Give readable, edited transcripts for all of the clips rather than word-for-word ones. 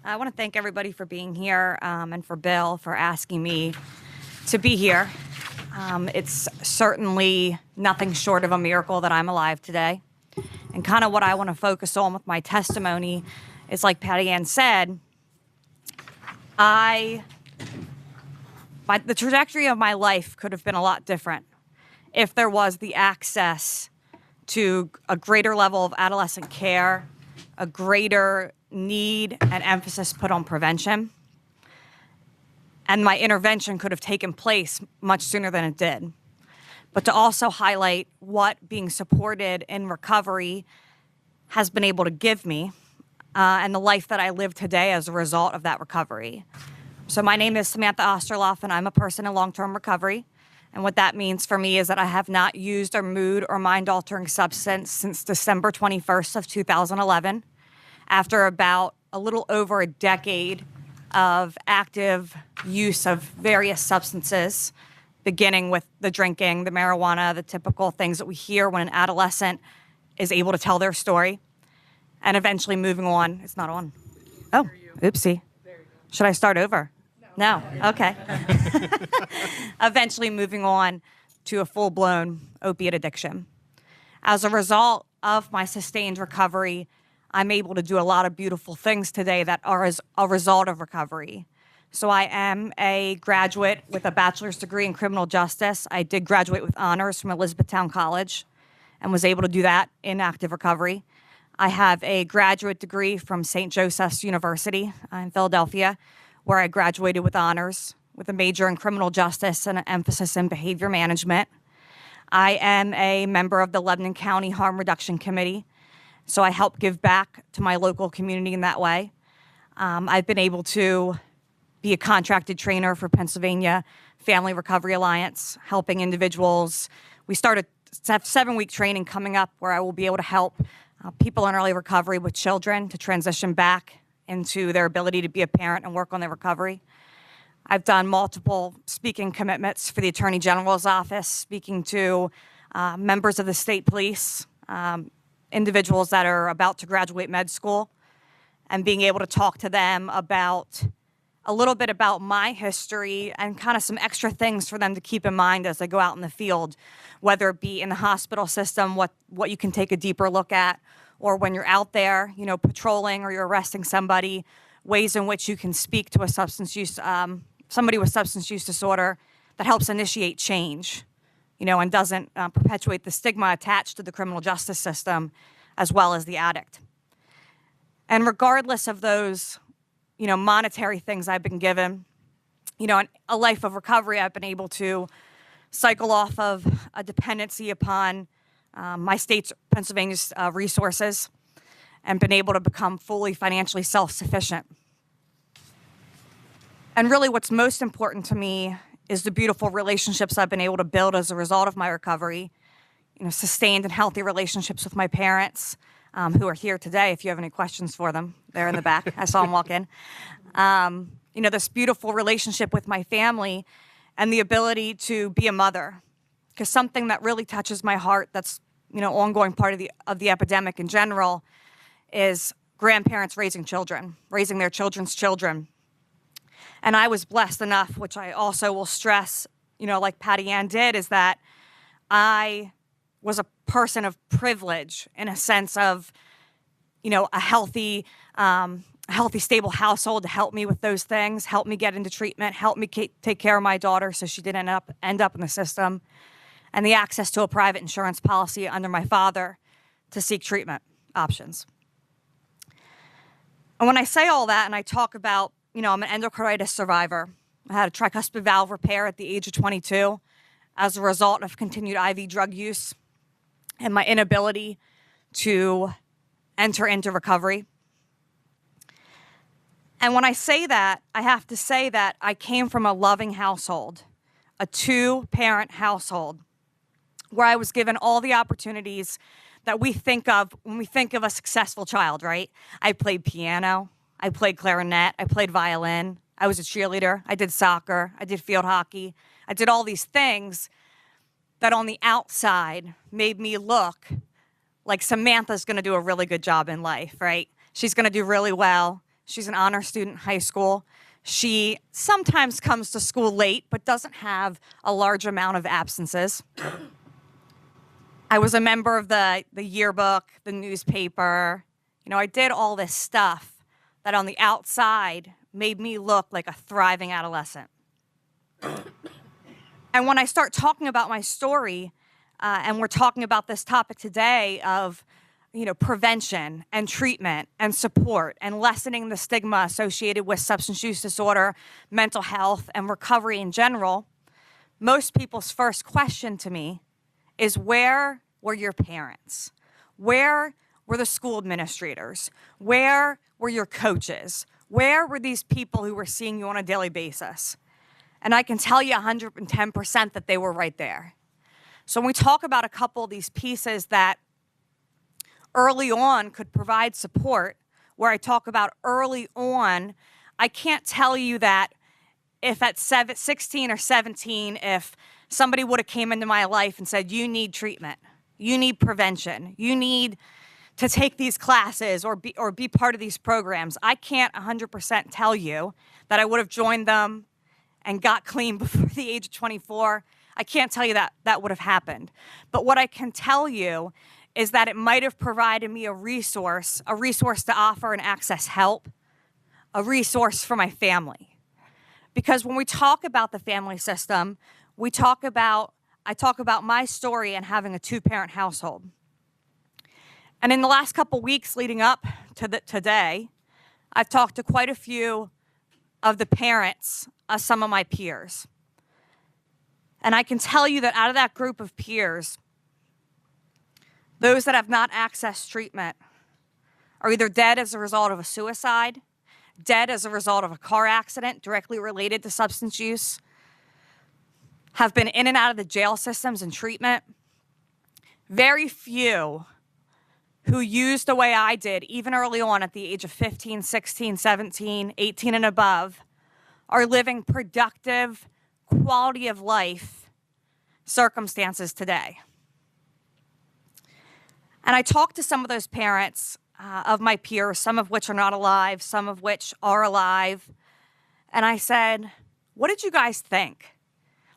I want to thank everybody for being here and for Bill for asking me to be here. It's certainly nothing short of a miracle that I'm alive today. And kind of what I want to focus on with my testimony is, like Patty Ann said, the trajectory of my life could have been a lot different if there was the access to a greater level of adolescent care, a greater need and emphasis put on prevention. And my intervention could have taken place much sooner than it did. But to also highlight what being supported in recovery has been able to give me and the life that I live today as a result of that recovery. So my name is Samantha Osterlof, and I'm a person in long-term recovery. And what that means for me is that I have not used a mood or mind-altering substance since December 21st of 2011, after about a little over a decade of active use of various substances, beginning with the drinking, the marijuana, the typical things that we hear when an adolescent is able to tell their story, and eventually moving on. It's not on. Oh, oopsie. Should I start over? No. Okay. Eventually moving on to a full-blown opiate addiction. As a result of my sustained recovery, I'm able to do a lot of beautiful things today that are as a result of recovery. So I am a graduate with a bachelor's degree in criminal justice. I did graduate with honors from Elizabethtown College and was able to do that in active recovery. I have a graduate degree from St. Joseph's University in Philadelphia, where I graduated with honors with a major in criminal justice and an emphasis in behavior management. I am a member of the Lebanon County Harm Reduction Committee, so I help give back to my local community in that way. I've been able to be a contracted trainer for Pennsylvania Family Recovery Alliance, helping individuals. We started a 7-week training coming up where I will be able to help people in early recovery with children to transition back into their ability to be a parent and work on their recovery. I've done multiple speaking commitments for the Attorney General's office, speaking to members of the state police, individuals that are about to graduate med school, and being able to talk to them about a little bit about my history and kind of some extra things for them to keep in mind as they go out in the field, whether it be in the hospital system, what you can take a deeper look at, or when you're out there, patrolling or you're arresting somebody, ways in which you can speak to a somebody with substance use disorder that helps initiate change, and doesn't perpetuate the stigma attached to the criminal justice system as well as the addict. And regardless of those, monetary things I've been given, in a life of recovery, I've been able to cycle off of a dependency upon my state's, Pennsylvania's resources, and been able to become fully financially self-sufficient. And really what's most important to me is the beautiful relationships I've been able to build as a result of my recovery, sustained and healthy relationships with my parents, who are here today. If you have any questions for them, they're in the back. I saw them walk in. This beautiful relationship with my family and the ability to be a mother, because something that really touches my heart that's ongoing part of the epidemic in general is grandparents raising their children's children. And I was blessed enough, which I also will stress, like Patty Ann did, is that I was a person of privilege in a sense of, a healthy, stable household to help me with those things, help me get into treatment, help me take care of my daughter so she didn't end up in the system, and the access to a private insurance policy under my father to seek treatment options. And when I say all that and I talk about, I'm an endocarditis survivor. I had a tricuspid valve repair at the age of 22 as a result of continued IV drug use and my inability to enter into recovery. And when I say that, I have to say that I came from a loving household, a 2-parent household, where I was given all the opportunities that we think of when we think of a successful child, right? I played piano, I played clarinet, I played violin, I was a cheerleader, I did soccer, I did field hockey, I did all these things that on the outside made me look like Samantha's gonna do a really good job in life, right? She's gonna do really well. She's an honor student in high school. She sometimes comes to school late, but doesn't have a large amount of absences. I was a member of the yearbook, the newspaper. I did all this stuff that on the outside made me look like a thriving adolescent. And when I start talking about my story, and we're talking about this topic today of, prevention and treatment and support and lessening the stigma associated with substance use disorder, mental health, and recovery in general, most people's first question to me is, where were your parents? Where were the school administrators? Where were your coaches? Where were these people who were seeing you on a daily basis? And I can tell you 110% that they were right there. So when we talk about a couple of these pieces that early on could provide support, where I talk about early on, I can't tell you that if at 16 or 17, if somebody would have came into my life and said, you need treatment, you need prevention, you need to take these classes or be part of these programs, I can't 100% tell you that I would have joined them and got clean before the age of 24. I can't tell you that that would have happened. But what I can tell you is that it might have provided me a resource to offer and access help, a resource for my family. Because when we talk about the family system, I talk about my story and having a two-parent household. And in the last couple weeks leading up to today, I've talked to quite a few of the parents of some of my peers. And I can tell you that out of that group of peers, those that have not accessed treatment are either dead as a result of a suicide, dead as a result of a car accident directly related to substance use, have been in and out of the jail systems and treatment. Very few who used the way I did, even early on at the age of 15, 16, 17, 18 and above, are living productive, quality of life circumstances today. And I talked to some of those parents of my peers, some of which are not alive, some of which are alive. And I said, what did you guys think?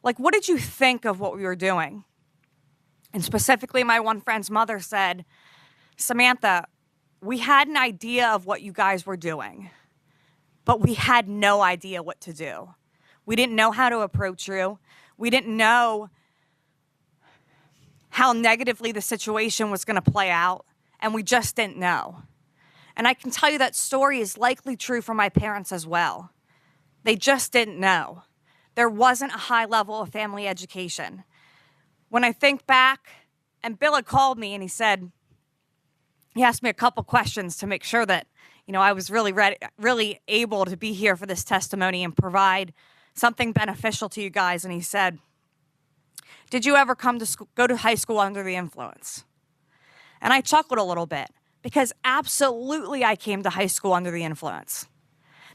Like, what did you think of what we were doing? And specifically, my one friend's mother said, Samantha, we had an idea of what you guys were doing, but we had no idea what to do. We didn't know how to approach you. We didn't know how negatively the situation was going to play out, and we just didn't know. And I can tell you that story is likely true for my parents as well. They just didn't know. There wasn't a high level of family education. When I think back, and Bill had called me and he asked me a couple questions to make sure that, I was really able to be here for this testimony and provide something beneficial to you guys. And he said, did you ever go to high school under the influence? And I chuckled a little bit because absolutely I came to high school under the influence.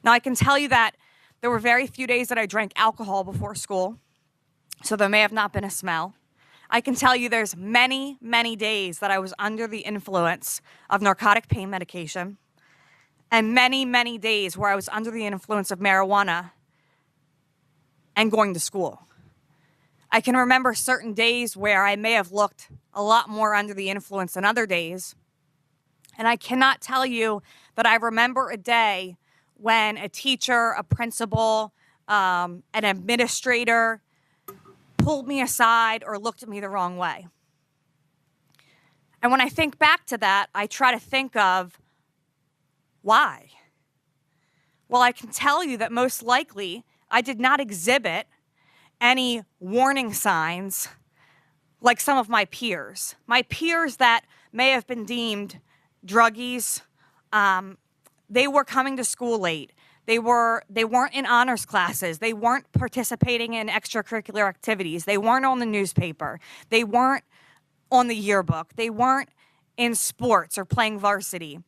Now I can tell you that there were very few days that I drank alcohol before school, so there may have not been a smell. I can tell you there's many, many days that I was under the influence of narcotic pain medication, and many, many days where I was under the influence of marijuana and going to school. I can remember certain days where I may have looked a lot more under the influence than other days. And I cannot tell you that I remember a day when a teacher, a principal, an administrator pulled me aside or looked at me the wrong way. And when I think back to that, I try to think of why. Well, I can tell you that most likely I did not exhibit any warning signs like some of my peers. My peers that may have been deemed druggies, they were coming to school late. They weren't in honors classes. They weren't participating in extracurricular activities. They weren't on the newspaper. They weren't on the yearbook. They weren't in sports or playing varsity.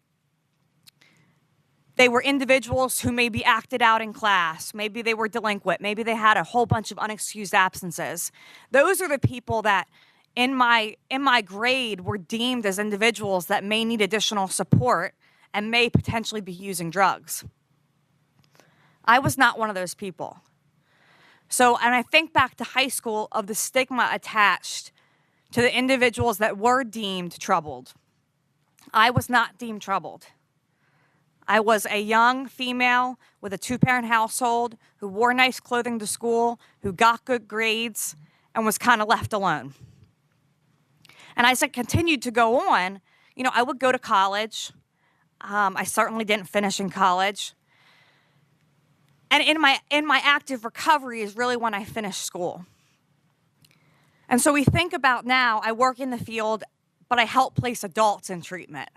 They were individuals who maybe acted out in class. Maybe they were delinquent. Maybe they had a whole bunch of unexcused absences. Those are the people that in my grade were deemed as individuals that may need additional support and may potentially be using drugs. I was not one of those people. So, and I think back to high school of the stigma attached to the individuals that were deemed troubled. I was not deemed troubled. I was a young female with a 2-parent household who wore nice clothing to school, who got good grades, and was kind of left alone. And as I continued to go on, I would go to college. I certainly didn't finish in college. And in my active recovery is really when I finished school. And so we think about now, I work in the field, but I help place adults in treatment.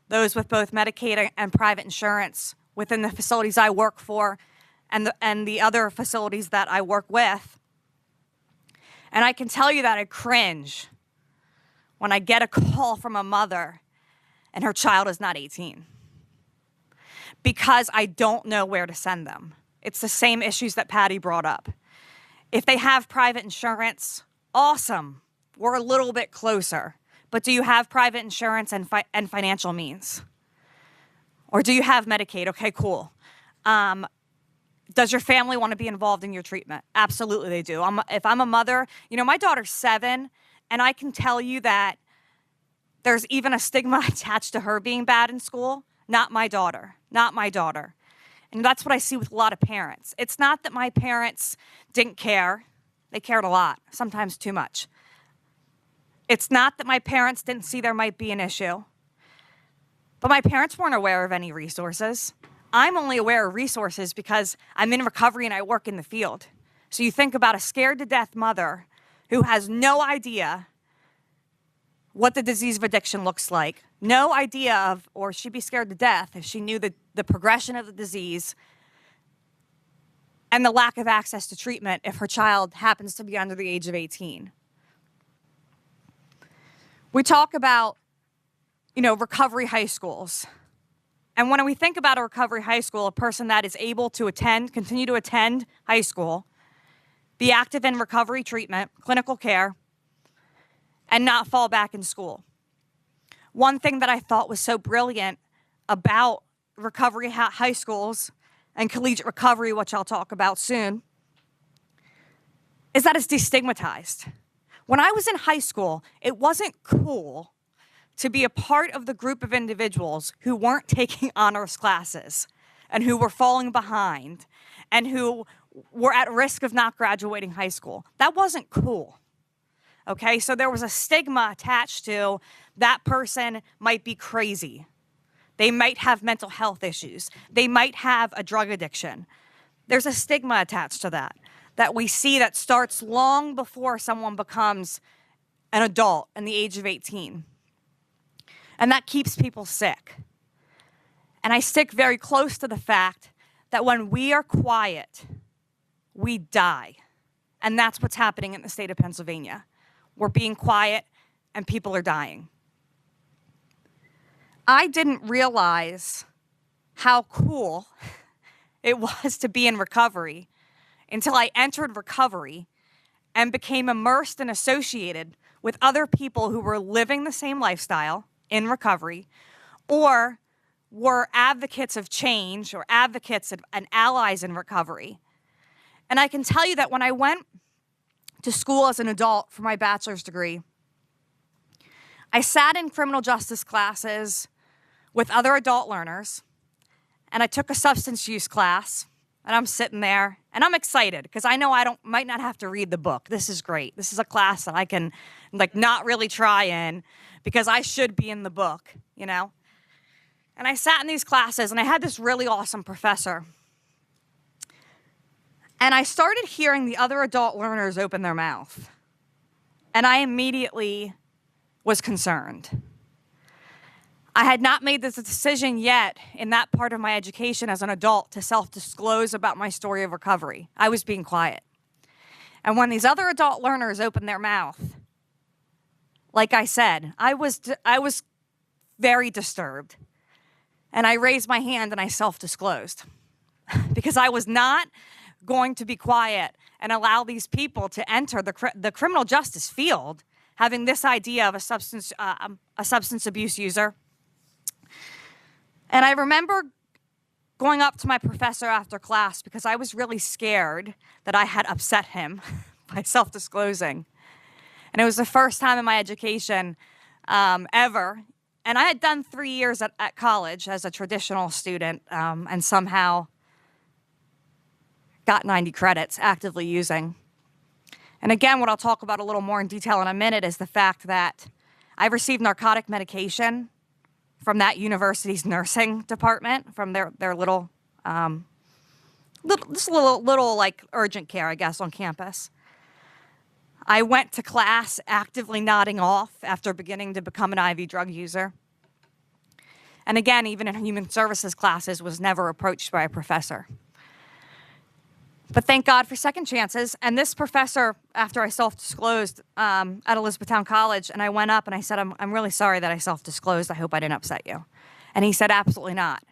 Those with both Medicaid and private insurance within the facilities I work for and the other facilities that I work with. And I can tell you that I cringe when I get a call from a mother and her child is not 18, because I don't know where to send them. It's the same issues that Patty brought up. If they have private insurance, awesome, we're a little bit closer. But do you have private insurance and financial means? Or do you have Medicaid? Okay, cool. Does your family want to be involved in your treatment? Absolutely they do. If I'm a mother, my daughter's 7, and I can tell you that there's even a stigma attached to her being bad in school. Not my daughter. And that's what I see with a lot of parents. It's not that my parents didn't care. They cared a lot, sometimes too much. It's not that my parents didn't see there might be an issue, but my parents weren't aware of any resources. I'm only aware of resources because I'm in recovery and I work in the field. So you think about a scared to death mother who has no idea what the disease of addiction looks like, no idea of, or she'd be scared to death if she knew the progression of the disease and the lack of access to treatment if her child happens to be under the age of 18. We talk about, recovery high schools. And when we think about a recovery high school, a person that is able to continue to attend high school, be active in recovery treatment, clinical care, and not fall back in school. One thing that I thought was so brilliant about recovery high schools and collegiate recovery, which I'll talk about soon, is that it's destigmatized. When I was in high school, it wasn't cool to be a part of the group of individuals who weren't taking honors classes and who were falling behind and who were at risk of not graduating high school. That wasn't cool. Okay, so there was a stigma attached to that person might be crazy. They might have mental health issues. They might have a drug addiction. There's a stigma attached to that we see that starts long before someone becomes an adult in the age of 18. And that keeps people sick. And I stick very close to the fact that when we are quiet, we die. And that's what's happening in the state of Pennsylvania. We're being quiet and people are dying. I didn't realize how cool it was to be in recovery until I entered recovery and became immersed and associated with other people who were living the same lifestyle in recovery or were advocates of change or advocates and allies in recovery. And I can tell you that when I went to school as an adult for my bachelor's degree, I sat in criminal justice classes with other adult learners, and I took a substance use class, and I'm sitting there, and I'm excited because I know I might not have to read the book. This is great. This is a class that I can not really try in because I should be in the book, And I sat in these classes, and I had this really awesome professor. And I started hearing the other adult learners open their mouth. And I immediately was concerned. I had not made this decision yet in that part of my education as an adult to self-disclose about my story of recovery. I was being quiet. And when these other adult learners opened their mouth, like I said, I was very disturbed. And I raised my hand and I self-disclosed because I was not going to be quiet and allow these people to enter the criminal justice field having this idea of a substance abuse user. And I remember going up to my professor after class because I was really scared that I had upset him by self-disclosing. And it was the first time in my education ever. And I had done 3 years at college as a traditional student and somehow got 90 credits actively using. And again, what I'll talk about a little more in detail in a minute is the fact that I received narcotic medication from that university's nursing department, from their little like urgent care, I guess, on campus. I went to class actively nodding off after beginning to become an IV drug user. And again, even in human services classes, was never approached by a professor. But thank God for second chances. And this professor, after I self-disclosed at Elizabethtown College, and I went up and I said, I'm really sorry that I self-disclosed. I hope I didn't upset you. And he said, absolutely not.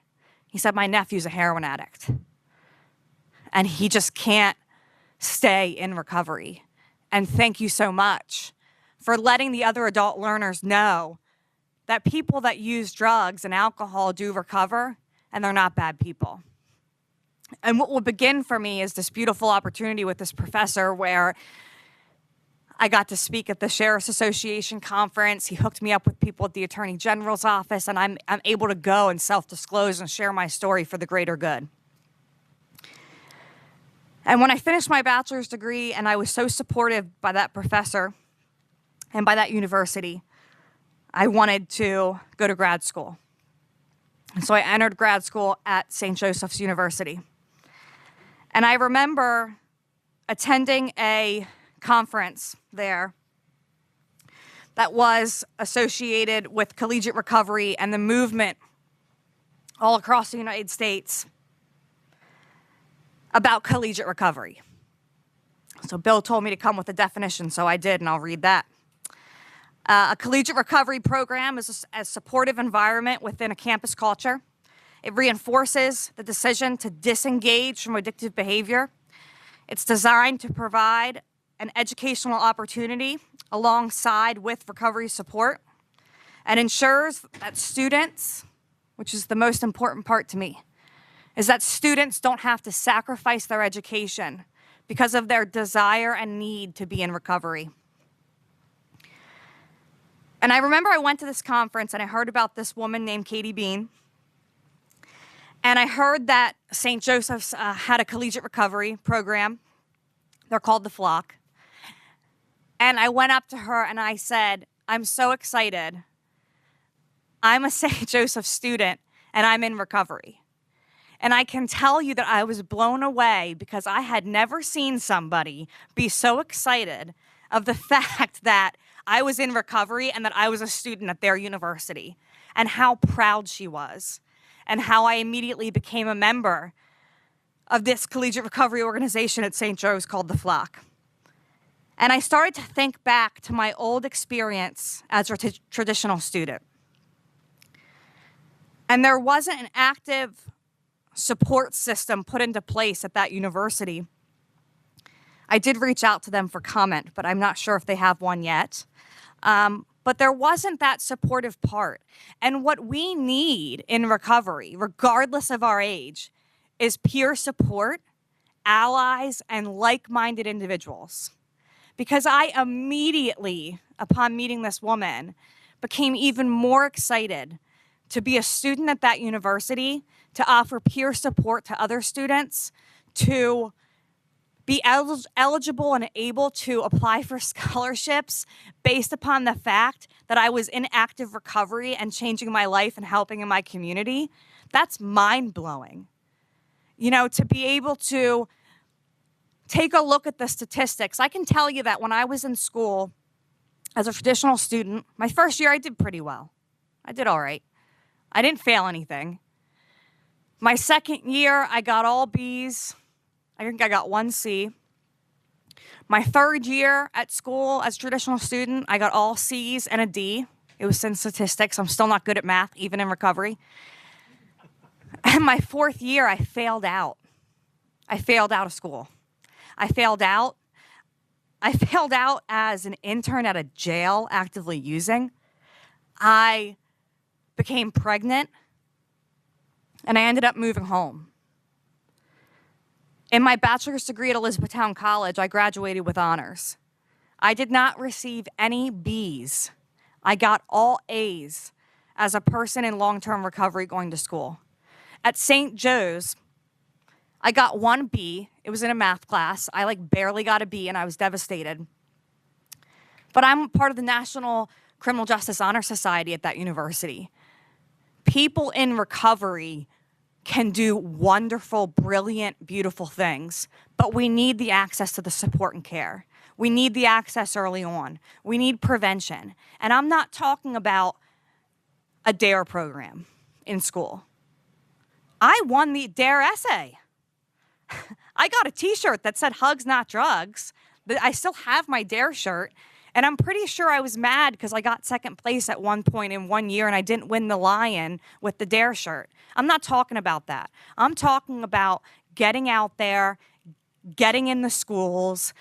He said, my nephew's a heroin addict. And he just can't stay in recovery. And thank you so much for letting the other adult learners know that people that use drugs and alcohol do recover, and they're not bad people. And what will begin for me is this beautiful opportunity with this professor where I got to speak at the Sheriff's Association conference. He hooked me up with people at the Attorney General's office, and I'm able to go and self-disclose and share my story for the greater good. And when I finished my bachelor's degree, and I was so supportive by that professor and by that university, I wanted to go to grad school. And so I entered grad school at St. Joseph's University. And I remember attending a conference there that was associated with collegiate recovery and the movement all across the United States about collegiate recovery. So Bill told me to come with a definition, so I did, and I'll read that. A collegiate recovery program is a supportive environment within a campus culture. It reinforces the decision to disengage from addictive behavior. It's designed to provide an educational opportunity alongside with recovery support and ensures that students, which is the most important part to me, is that students don't have to sacrifice their education because of their desire and need to be in recovery. And I remember I went to this conference and I heard about this woman named Katie Bean. And I heard that St. Joseph's had a collegiate recovery program. They're called The Flock. And I went up to her and I said, I'm so excited. I'm a St. Joseph student and I'm in recovery. And I can tell you that I was blown away because I had never seen somebody be so excited of the fact that I was in recovery and that I was a student at their university, and how proud she was, and how I immediately became a member of this collegiate recovery organization at St. Joe's called The Flock. And I started to think back to my old experience as a traditional student. And there wasn't an active support system put into place at that university. I did reach out to them for comment, but I'm not sure if they have one yet. But there wasn't that supportive part. And what we need in recovery, regardless of our age, is peer support, allies, and like-minded individuals. Because I immediately, upon meeting this woman, became even more excited to be a student at that university, to offer peer support to other students, to be eligible and able to apply for scholarships based upon the fact that I was in active recovery and changing my life and helping in my community. That's mind-blowing. You know, to be able to take a look at the statistics. I can tell you that when I was in school as a traditional student, my first year I did pretty well. I did all right. I didn't fail anything. My second year, I got all B's. I think I got 1 C. My third year at school as a traditional student, I got all C's and a D. It was in statistics. I'm still not good at math, even in recovery. And my fourth year, I failed out. I failed out of school. I failed out as an intern at a jail actively using. I became pregnant. and I ended up moving home. In my bachelor's degree at Elizabethtown College, I graduated with honors. I did not receive any B's. I got all A's as a person in long-term recovery going to school. At St. Joe's, I got one B. It was in a math class. I barely got a B, and I was devastated. But I'm part of the National Criminal Justice Honor Society at that university. People in recovery can do wonderful, brilliant, beautiful things, but we need the access to the support and care. We need the access early on. We need prevention. And I'm not talking about a DARE program in school. I won the DARE essay. I got a t-shirt that said hugs, not drugs. I still have my DARE shirt. And I'm pretty sure I was mad because I got second place at one point in 1 year and I didn't win the Lion with the DARE shirt. I'm not talking about that. I'm talking about getting out there, getting in the schools.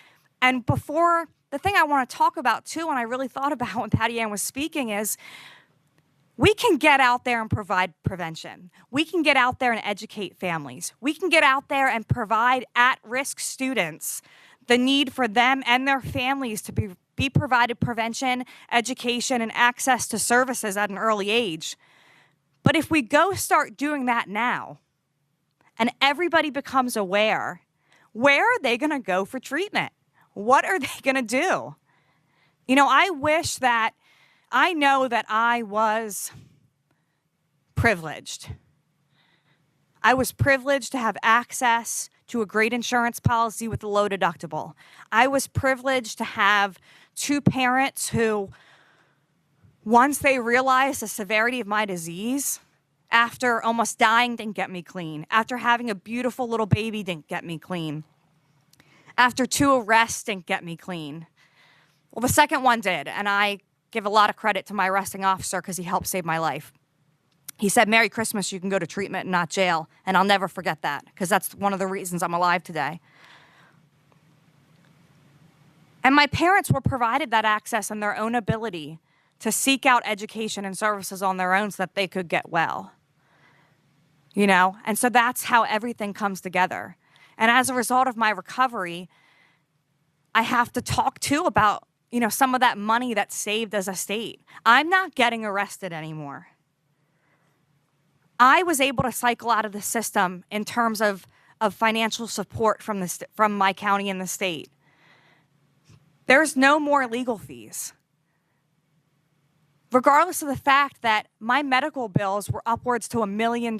And the thing I want to talk about too, and I really thought about when Patty Ann was speaking, is we can get out there and provide prevention. We can get out there and educate families. We can get out there and provide at-risk students the need for them and their families to be provided prevention, education, and access to services at an early age. But if we go start doing that now, and everybody becomes aware, where are they going to go for treatment? What are they going to do? You know, I know that I was privileged. I was privileged to have access to a great insurance policy with a low deductible. I was privileged to have two parents who, once they realized the severity of my disease, after almost dying, didn't get me clean. After having a beautiful little baby, didn't get me clean. After 2 arrests, didn't get me clean. Well, the second one did, and I give a lot of credit to my arresting officer because he helped save my life. He said, "Merry Christmas, you can go to treatment and not jail." And I'll never forget that because that's one of the reasons I'm alive today. And my parents were provided that access and their own ability to seek out education and services on their own so that they could get well. You know, and so that's how everything comes together. And as a result of my recovery, I have to talk too about, you know, some of that money that's saved as a state. I'm not getting arrested anymore. I was able to cycle out of the system in terms of financial support from my county and the state. There's no more legal fees. Regardless of the fact that my medical bills were upwards to $1 million,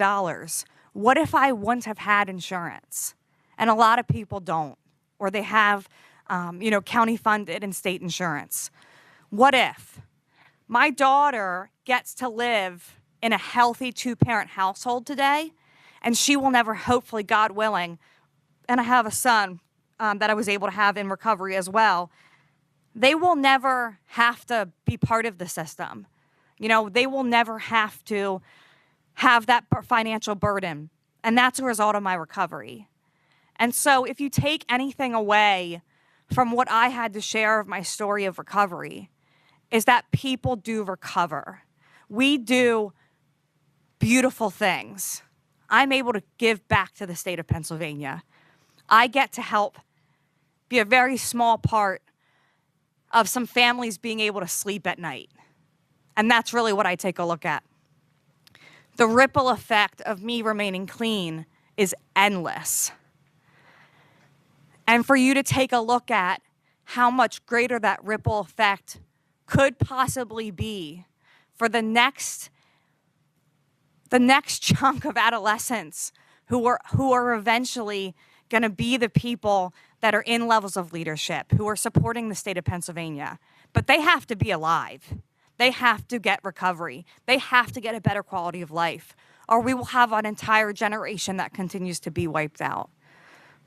what if I wouldn't have had insurance? And a lot of people don't, or they have, county funded and state insurance. What if my daughter gets to live in a healthy 2-parent household today, and she will never, hopefully, God willing, and I have a son that I was able to have in recovery as well, they will never have to be part of the system. You know, they will never have to have that financial burden, and that's a result of my recovery. And so if you take anything away from what I had to share of my story of recovery, is that people do recover. We do beautiful things. I'm able to give back to the state of Pennsylvania. I get to help be a very small part of some families being able to sleep at night. And that's really what I take a look at. The ripple effect of me remaining clean is endless. And for you to take a look at how much greater that ripple effect could possibly be for the next chunk of adolescents who are eventually going to be the people that are in levels of leadership, who are supporting the state of Pennsylvania. But they have to be alive. They have to get recovery. They have to get a better quality of life, or we will have an entire generation that continues to be wiped out.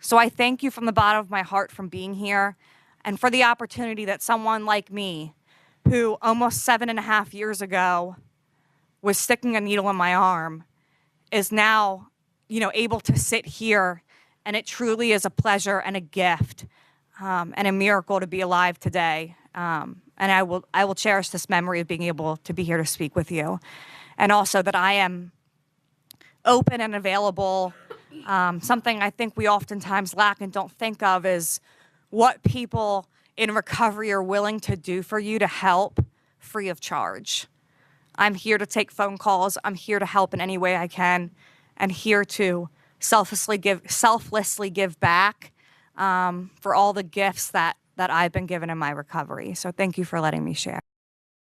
So I thank you from the bottom of my heart for being here and for the opportunity that someone like me, who almost 7.5 years ago was sticking a needle in my arm, is now, able to sit here. And it truly is a pleasure and a gift and a miracle to be alive today. And I will cherish this memory of being able to be here to speak with you. And also that I am open and available. Something I think we oftentimes lack and don't think of is what people in recovery are willing to do for you to help free of charge. I'm here to take phone calls. I'm here to help in any way I can, and here to selflessly give back for all the gifts that I've been given in my recovery. So thank you for letting me share.